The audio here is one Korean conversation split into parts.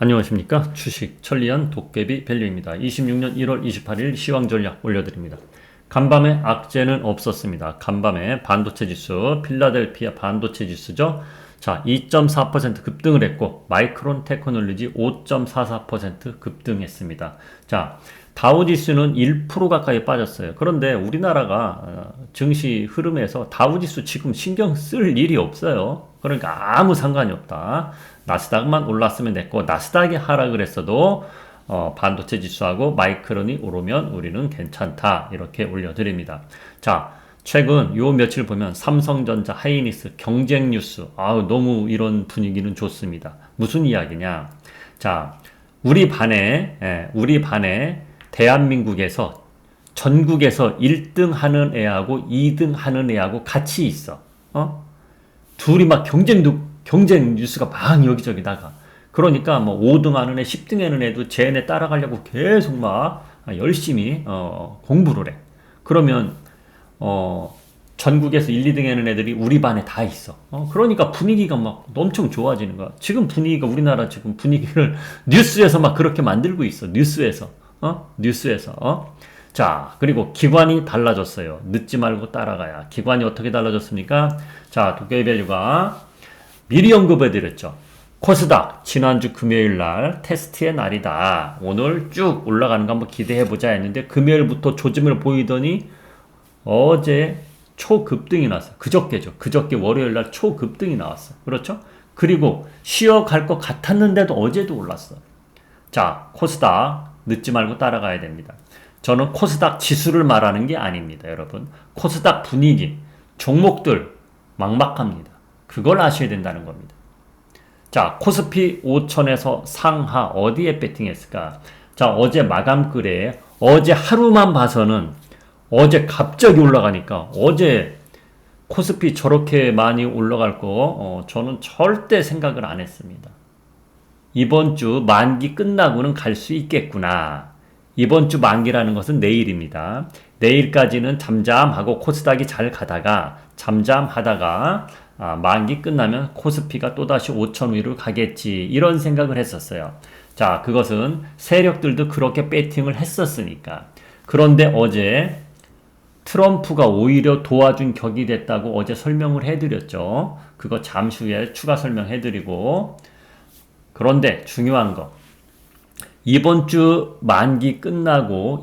안녕하십니까. 주식 천리안 도깨비 밸류입니다. 26년 1월 28일 시황 전략 올려드립니다. 간밤에 악재는 없었습니다. 간밤에 반도체 지수, 필라델피아 반도체 지수죠. 자, 2.4% 급등을 했고 마이크론 테크놀로지 5.44% 급등했습니다. 자, 다우지수는 1% 가까이 빠졌어요. 그런데 우리나라가 증시 흐름에서 다우지수 지금 신경 쓸 일이 없어요. 그러니까 아무 상관이 없다. 나스닥만 올랐으면 됐고 나스닥이 하락을 했어도 반도체 지수하고 마이크론이 오르면 우리는 괜찮다. 이렇게 올려드립니다. 자, 최근 요 며칠 보면 삼성전자, 하이닉스 경쟁 뉴스 너무 이런 분위기는 좋습니다. 무슨 이야기냐? 자, 우리 반에 대한민국에서 전국에서 1등 하는 애하고 2등 하는 애하고 같이 있어. 둘이 막 경쟁 뉴스가 막 여기저기 나가. 그러니까 뭐 5등 하는 애, 10등 하는 애도 쟤네 따라가려고 계속 막 열심히 공부를 해. 그러면 전국에서 1, 2등 하는 애들이 우리 반에 다 있어. 그러니까 분위기가 막 엄청 좋아지는 거야. 지금 분위기가 우리나라 지금 분위기를 뉴스에서 막 그렇게 만들고 있어. 뉴스에서. 자, 그리고 기관이 달라졌어요. 늦지 말고 따라가야. 기관이 어떻게 달라졌습니까? 자, 도깨비밸류가 미리 언급해드렸죠. 코스닥 지난주 금요일 날 테스트의 날이다. 오늘 쭉 올라가는 거 한번 기대해보자 했는데 금요일부터 조짐을 보이더니 어제 초급등이 나왔어요. 그저께 월요일 날 초급등이 나왔어요. 그렇죠? 그리고 쉬어갈 것 같았는데도 어제도 올랐어. 자, 코스닥 늦지 말고 따라가야 됩니다. 저는 코스닥 지수를 말하는 게 아닙니다, 여러분. 코스닥 분위기, 종목들 막막합니다. 그걸 아셔야 된다는 겁니다. 자, 코스피 5천에서 상하 어디에 배팅했을까? 자, 어제 마감글에 어제 하루만 봐서는 어제 갑자기 올라가니까 어제 코스피 저렇게 많이 올라갈 거 저는 절대 생각을 안 했습니다. 이번 주 만기 끝나고는 갈 수 있겠구나. 이번 주 만기라는 것은 내일입니다. 내일까지는 잠잠하고 코스닥이 잘 가다가 잠잠하다가 만기 끝나면 코스피가 또다시 5천 위로 가겠지. 이런 생각을 했었어요. 자, 그것은 세력들도 그렇게 배팅을 했었으니까. 그런데 어제 트럼프가 오히려 도와준 격이 됐다고 어제 설명을 해드렸죠. 그거 잠시 후에 추가 설명해드리고. 그런데 중요한 거. 이번 주 만기 끝나고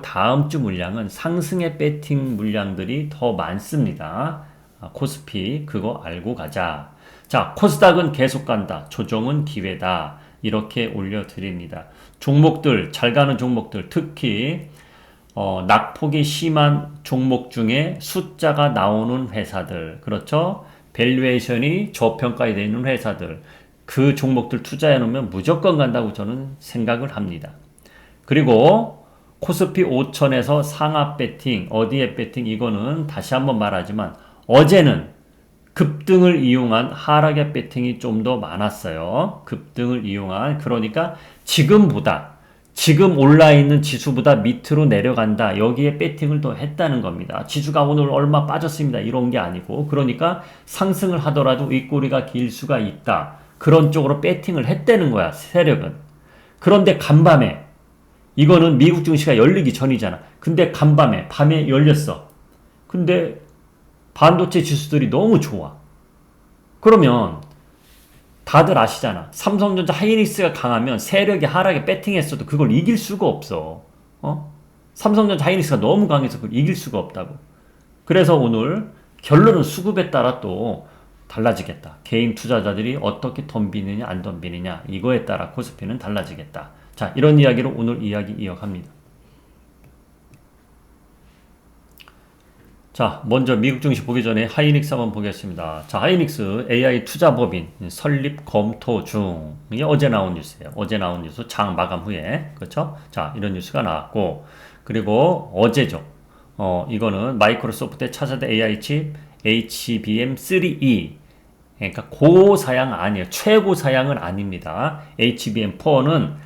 다음 주 물량은 상승의 배팅 물량들이 더 많습니다. 코스피 그거 알고 가자. 자, 코스닥은 계속 간다. 조정은 기회다. 이렇게 올려드립니다. 종목들, 잘 가는 종목들, 특히 낙폭이 심한 종목 중에 숫자가 나오는 회사들, 그렇죠? 밸류에이션이 저평가되어 있는 회사들, 그 종목들 투자해 놓으면 무조건 간다고 저는 생각을 합니다. 그리고 코스피 5천에서 상하 배팅, 어디에 배팅, 이거는 다시 한번 말하지만 어제는 급등을 이용한 하락의 배팅이 좀 더 많았어요. 급등을 이용한, 그러니까 지금 올라있는 지수보다 밑으로 내려간다. 여기에 배팅을 더 했다는 겁니다. 지수가 오늘 얼마 빠졌습니다. 이런 게 아니고. 그러니까 상승을 하더라도 윗꼬리가 길 수가 있다. 그런 쪽으로 배팅을 했다는 거야, 세력은. 그런데 간밤에, 이거는 미국 증시가 열리기 전이잖아. 근데 밤에 열렸어. 근데 반도체 지수들이 너무 좋아. 그러면 다들 아시잖아. 삼성전자, 하이닉스가 강하면 세력이 하락에 배팅했어도 그걸 이길 수가 없어. 삼성전자, 하이닉스가 너무 강해서 그걸 이길 수가 없다고. 그래서 오늘 결론은 수급에 따라 또 달라지겠다. 개인 투자자들이 어떻게 덤비느냐 안 덤비느냐 이거에 따라 코스피는 달라지겠다. 자, 이런 이야기로 오늘 이야기 이어갑니다. 자, 먼저 미국 증시 보기 전에 하이닉스 한번 보겠습니다. 자, 하이닉스 AI 투자법인 설립 검토 중. 이게 어제 나온 뉴스예요. 어제 나온 뉴스 장 마감 후에. 그렇죠? 자, 이런 뉴스가 나왔고, 그리고 어제죠. 이거는 마이크로소프트의 차세대 AI 칩 HBM3E. 그러니까 고사양 아니에요. 최고 사양은 아닙니다. HBM4는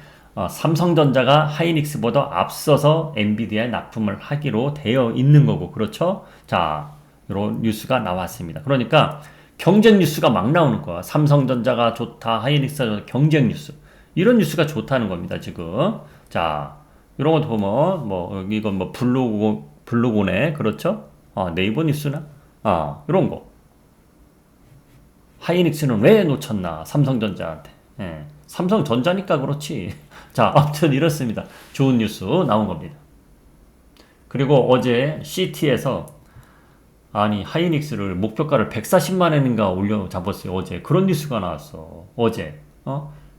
삼성전자가 하이닉스보다 앞서서 엔비디아에 납품을 하기로 되어 있는 거고, 그렇죠? 자, 이런 뉴스가 나왔습니다. 그러니까 경쟁 뉴스가 막 나오는 거야. 삼성전자가 좋다, 하이닉스가 좋다, 경쟁 뉴스. 이런 뉴스가 좋다는 겁니다, 지금. 자, 이런 것도 보면, 이건 블로그네, 그렇죠? 네이버 뉴스나? 이런 거. 하이닉스는 왜 놓쳤나, 삼성전자한테. 예, 삼성전자니까 그렇지. 자, 아무튼 이렇습니다. 좋은 뉴스 나온 겁니다. 그리고 어제 CT에서 하이닉스를 목표가를 140만 원인가 올려 잡았어요. 어제 그런 뉴스가 나왔어. 어제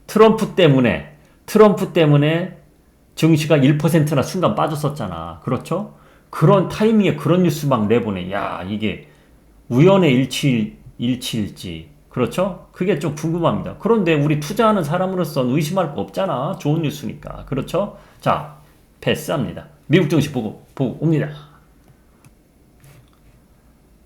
트럼프 때문에 증시가 1%나 순간 빠졌었잖아. 그렇죠? 그런 타이밍에 그런 뉴스 막 내보내. 야, 이게 우연의 일치일지. 그렇죠? 그게 좀 궁금합니다. 그런데 우리 투자하는 사람으로서 의심할 거 없잖아. 좋은 뉴스니까. 그렇죠? 자, 패스합니다. 미국 증시 보고 옵니다.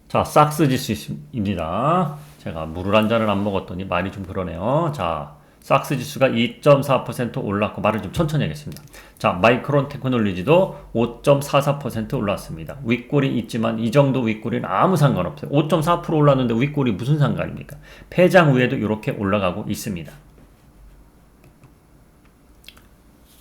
자, 삭스 지수입니다. 제가 물을 한 잔을 안 먹었더니 말이 좀 그러네요. 자, 삭스 지수가 2.4% 올랐고, 말을 좀 천천히 하겠습니다. 자, 마이크론 테크놀로지도 5.44% 올랐습니다. 윗골이 있지만 이 정도 윗골이는 아무 상관없어요. 5.4% 올랐는데 윗골이 무슨 상관입니까? 폐장 후에도 이렇게 올라가고 있습니다.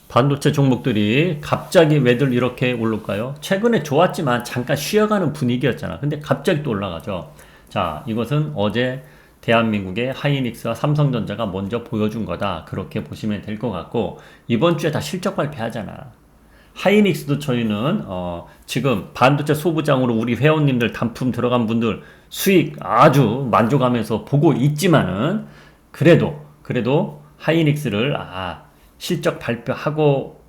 반도체 종목들이 갑자기 왜들 이렇게 오를까요? 최근에 좋았지만 잠깐 쉬어가는 분위기였잖아. 근데 갑자기 또 올라가죠. 자, 이것은 어제 대한민국의 하이닉스와 삼성전자가 먼저 보여준 거다. 그렇게 보시면 될 것 같고, 이번 주에 다 실적 발표하잖아. 하이닉스도 저희는 지금 반도체 소부장으로 우리 회원님들 단품 들어간 분들 수익 아주 만족하면서 보고 있지만은, 그래도 하이닉스를 실적 발표하고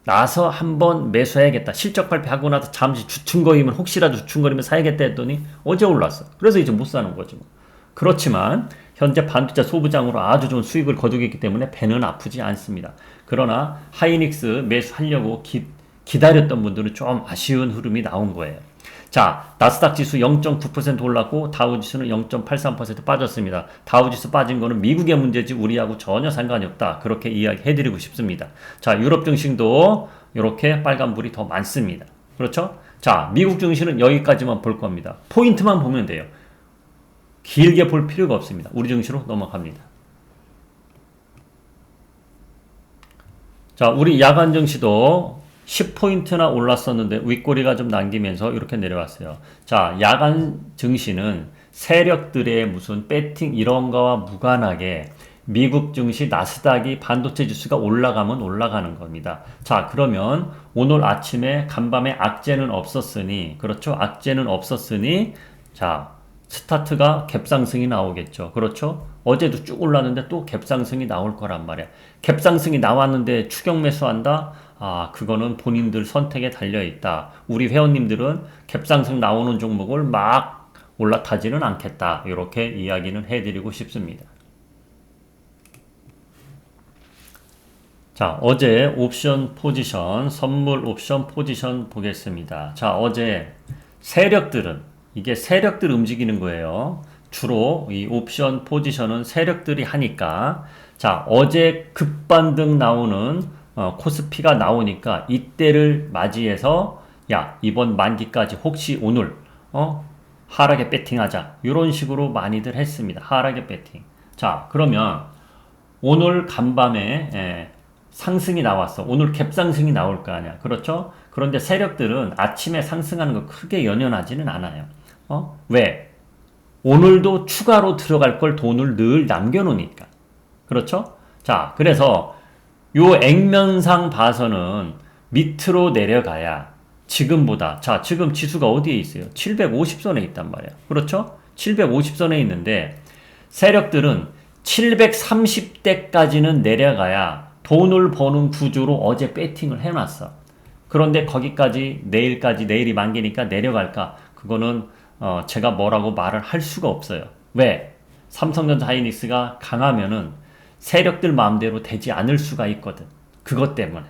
나서 한번 매수해야겠다. 실적 발표하고 나서 잠시 주춤거리면, 혹시라도 주춤거리면 사야겠다 했더니 어제 올랐어. 그래서 이제 못 사는 거지 뭐. 그렇지만 현재 반도체 소부장으로 아주 좋은 수익을 거두고 있기 때문에 배는 아프지 않습니다. 그러나 하이닉스 매수하려고 기다렸던 분들은 좀 아쉬운 흐름이 나온 거예요. 자, 나스닥 지수 0.9% 올랐고 다우지수는 0.83% 빠졌습니다. 다우지수 빠진 거는 미국의 문제지 우리하고 전혀 상관이 없다. 그렇게 이야기해드리고 싶습니다. 자, 유럽 증시도 이렇게 빨간불이 더 많습니다. 그렇죠? 자, 미국 증시는 여기까지만 볼 겁니다. 포인트만 보면 돼요. 길게 볼 필요가 없습니다. 우리 증시로 넘어갑니다. 자, 우리 야간 증시도 10포인트나 올랐었는데 윗꼬리가 좀 남기면서 이렇게 내려왔어요. 자, 야간 증시는 세력들의 무슨 배팅 이런 거와 무관하게 미국 증시 나스닥이 반도체 지수가 올라가면 올라가는 겁니다. 자, 그러면 오늘 아침에 간밤에 악재는 없었으니, 그렇죠? 악재는 없었으니, 자, 스타트가 갭상승이 나오겠죠. 그렇죠? 어제도 쭉 올랐는데 또 갭상승이 나올 거란 말이야. 갭상승이 나왔는데 추격 매수한다? 그거는 본인들 선택에 달려있다. 우리 회원님들은 갭상승 나오는 종목을 막 올라타지는 않겠다. 이렇게 이야기는 해드리고 싶습니다. 자, 어제 옵션 포지션, 선물 옵션 포지션 보겠습니다. 자, 어제 이게 세력들 움직이는 거예요. 주로 이 옵션 포지션은 세력들이 하니까, 자, 어제 급반등 나오는 코스피가 나오니까 이때를 맞이해서 야, 이번 만기까지 혹시 오늘 하락에 배팅하자, 이런 식으로 많이들 했습니다. 하락에 배팅. 자, 그러면 오늘 간밤에 상승이 나왔어. 오늘 갭상승이 나올 거 아니야. 그렇죠? 그런데 세력들은 아침에 상승하는 거 크게 연연하지는 않아요. 왜? 오늘도 추가로 들어갈 걸 돈을 늘 남겨놓으니까. 그렇죠? 자, 그래서 요 액면상 봐서는 밑으로 내려가야 지금보다, 자, 지금 지수가 어디에 있어요? 750선에 있단 말이야. 그렇죠? 750선에 있는데 세력들은 730대까지는 내려가야 돈을 버는 구조로 어제 배팅을 해놨어. 그런데 거기까지 내일이 만기니까 내려갈까? 그거는 제가 뭐라고 말을 할 수가 없어요. 왜? 삼성전자 하이닉스가 강하면은 세력들 마음대로 되지 않을 수가 있거든. 그것 때문에.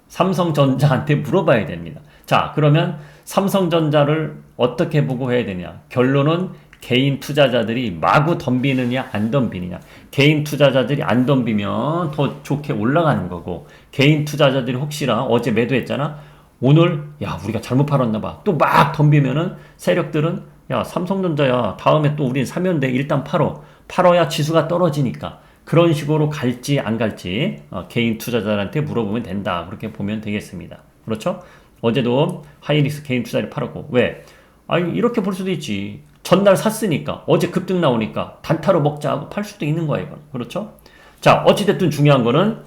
삼성전자한테 물어봐야 됩니다. 자, 그러면 삼성전자를 어떻게 보고 해야 되냐? 결론은 개인 투자자들이 마구 덤비느냐 안 덤비느냐. 개인 투자자들이 안 덤비면 더 좋게 올라가는 거고, 개인 투자자들이 혹시나 어제 매도했잖아. 오늘 야, 우리가 잘못 팔았나 봐. 또 막 덤비면은 세력들은 야, 삼성전자야. 다음에 또 우린 사면 돼. 일단 팔어. 팔어야 지수가 떨어지니까. 그런 식으로 갈지 안 갈지 개인 투자자한테 물어보면 된다. 그렇게 보면 되겠습니다. 그렇죠? 어제도 하이닉스 개인 투자를 팔았고. 왜? 아니, 이렇게 볼 수도 있지. 전날 샀으니까. 어제 급등 나오니까 단타로 먹자 하고 팔 수도 있는 거야, 이건. 그렇죠? 자, 어찌됐든 중요한 거는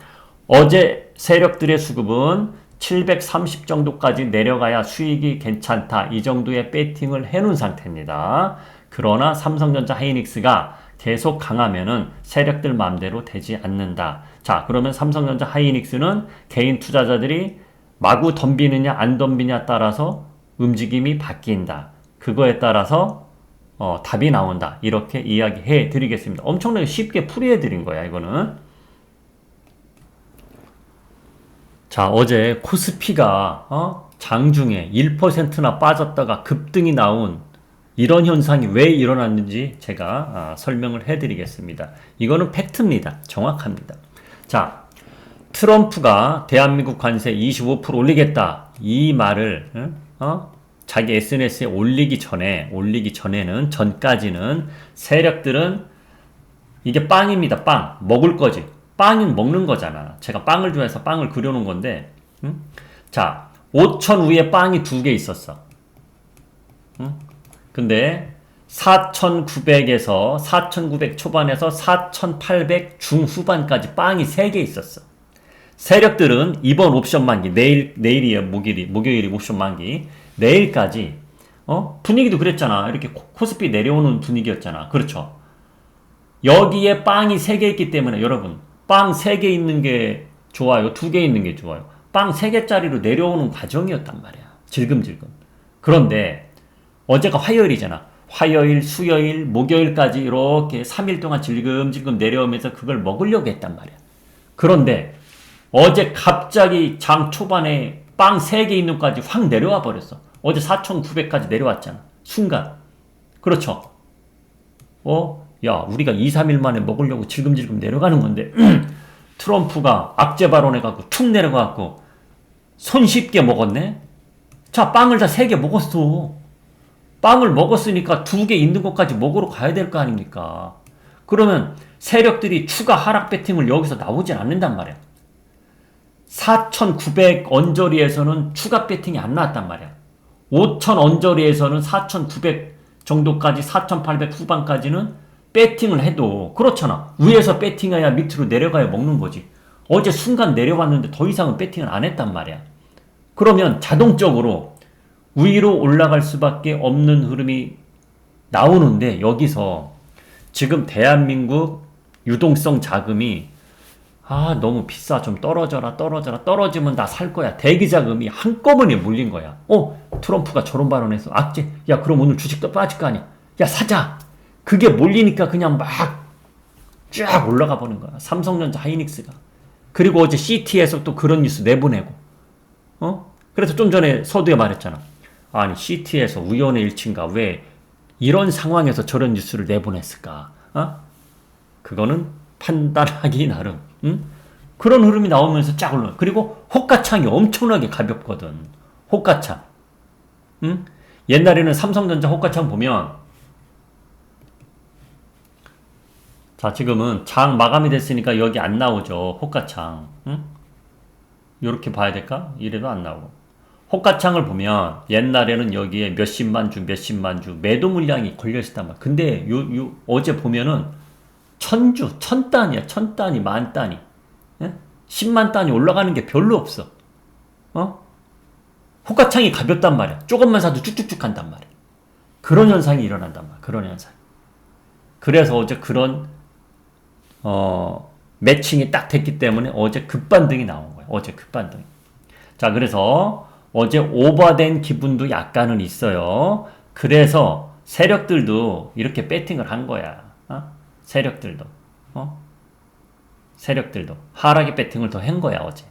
어제 세력들의 수급은 730 정도까지 내려가야 수익이 괜찮다. 이 정도의 배팅을 해놓은 상태입니다. 그러나 삼성전자 하이닉스가 계속 강하면은 세력들 마음대로 되지 않는다. 자, 그러면 삼성전자 하이닉스는 개인 투자자들이 마구 덤비느냐 안 덤비냐에 따라서 움직임이 바뀐다. 그거에 따라서 답이 나온다. 이렇게 이야기해 드리겠습니다. 엄청나게 쉽게 풀이해 드린 거야, 이거는. 자, 어제 코스피가 장중에 1%나 빠졌다가 급등이 나온 이런 현상이 왜 일어났는지 제가 설명을 해드리겠습니다. 이거는 팩트입니다. 정확합니다. 자, 트럼프가 대한민국 관세 25% 올리겠다. 이 말을 자기 SNS에 올리기 전에는 전까지는 세력들은 이게 빵입니다. 빵. 먹을 거지. 빵은 먹는 거잖아. 제가 빵을 좋아해서 빵을 그려놓은 건데 자, 5천 위에 빵이 2개 있었어. 근데 4,900에서 4,900 초반에서 4,800 중후반까지 빵이 3개 있었어. 세력들은 이번 옵션 만기, 내일이에요. 목요일이 옵션 만기. 내일까지, 분위기도 그랬잖아. 이렇게 코스피 내려오는 분위기였잖아. 그렇죠. 여기에 빵이 3개 있기 때문에 여러분, 빵 3개 있는 게 좋아요? 2개 있는 게 좋아요? 빵 3개짜리로 내려오는 과정이었단 말이야. 질금질금. 그런데 어제가 화요일이잖아. 화요일, 수요일, 목요일까지 이렇게 3일 동안 질금질금 내려오면서 그걸 먹으려고 했단 말이야. 그런데 어제 갑자기 장 초반에 빵 3개 있는 것까지 확 내려와 버렸어. 어제 4,900까지 내려왔잖아. 순간. 그렇죠. 야, 우리가 2, 3일 만에 먹으려고 질금질금 내려가는 건데 트럼프가 악재 발언해갖고 툭 내려가갖고 손쉽게 먹었네? 자, 빵을 다 3개 먹었어. 빵을 먹었으니까 2개 있는 것까지 먹으러 가야 될 거 아닙니까? 그러면 세력들이 추가 하락 배팅을 여기서 나오진 않는단 말이야. 4,900 언저리에서는 추가 배팅이 안 나왔단 말이야. 5,000 언저리에서는 4,900 정도까지 4,800 후반까지는 배팅을 해도 그렇잖아. 위에서 배팅해야 밑으로 내려가야 먹는 거지. 어제 순간 내려왔는데 더 이상은 배팅을 안 했단 말이야. 그러면 자동적으로 위로 올라갈 수밖에 없는 흐름이 나오는데 여기서 지금 대한민국 유동성 자금이 너무 비싸. 좀 떨어져라. 떨어지면 나 살 거야. 대기 자금이 한꺼번에 몰린 거야. 트럼프가 저런 발언했어. 악재. 야, 그럼 오늘 주식도 빠질 거 아니야. 야, 사자. 그게 몰리니까 그냥 막 쫙 올라가 버는 거야. 삼성전자 하이닉스가. 그리고 어제 CT에서 또 그런 뉴스 내보내고. 그래서 좀 전에 서두에 말했잖아. 아니, CT에서 우연의 일치인가? 왜 이런 상황에서 저런 뉴스를 내보냈을까? 그거는 판단하기 나름. 그런 흐름이 나오면서 쫙 올라. 그리고 호가창이 엄청나게 가볍거든. 호가창. 옛날에는 삼성전자 호가창 보면 자, 지금은 장 마감이 됐으니까 여기 안 나오죠. 호가창. 요렇게 봐야 될까? 이래도 안 나오고. 호가창을 보면 옛날에는 여기에 몇십만 주 매도 물량이 걸려있었단 말이야. 근데 어제 보면은 1,000주, 1,000단이야. 1,000단이, 10,000단이. 10만 단이 올라가는 게 별로 없어. 호가창이 가볍단 말이야. 조금만 사도 쭉쭉쭉 간단 말이야. 그런 현상이 일어난단 말이야. 그런 현상. 그래서 어제 그런 매칭이 딱 됐기 때문에 어제 급반등이 나온 거야. 어제 급반등. 자, 그래서 어제 오버된 기분도 약간은 있어요. 그래서 세력들도 이렇게 배팅을 한 거야. 세력들도. 세력들도. 하락의 배팅을 더 한 거야, 어제.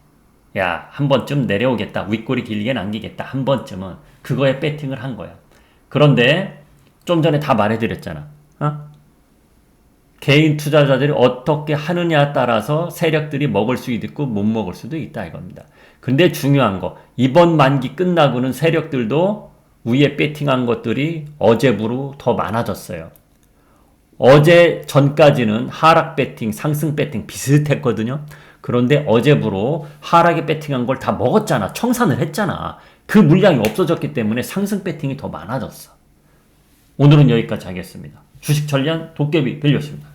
야, 한 번쯤 내려오겠다. 윗꼬리 길게 남기겠다. 한 번쯤은. 그거에 배팅을 한 거야. 그런데 좀 전에 다 말해드렸잖아. 개인 투자자들이 어떻게 하느냐에 따라서 세력들이 먹을 수도 있고 못 먹을 수도 있다 이겁니다. 근데 중요한 거, 이번 만기 끝나고는 세력들도 위에 배팅한 것들이 어제부로 더 많아졌어요. 어제 전까지는 하락 배팅, 상승 배팅 비슷했거든요. 그런데 어제부로 하락에 배팅한 걸 다 먹었잖아. 청산을 했잖아. 그 물량이 없어졌기 때문에 상승 배팅이 더 많아졌어. 오늘은 여기까지 하겠습니다. 주식 전략 도깨비 밸류였습니다.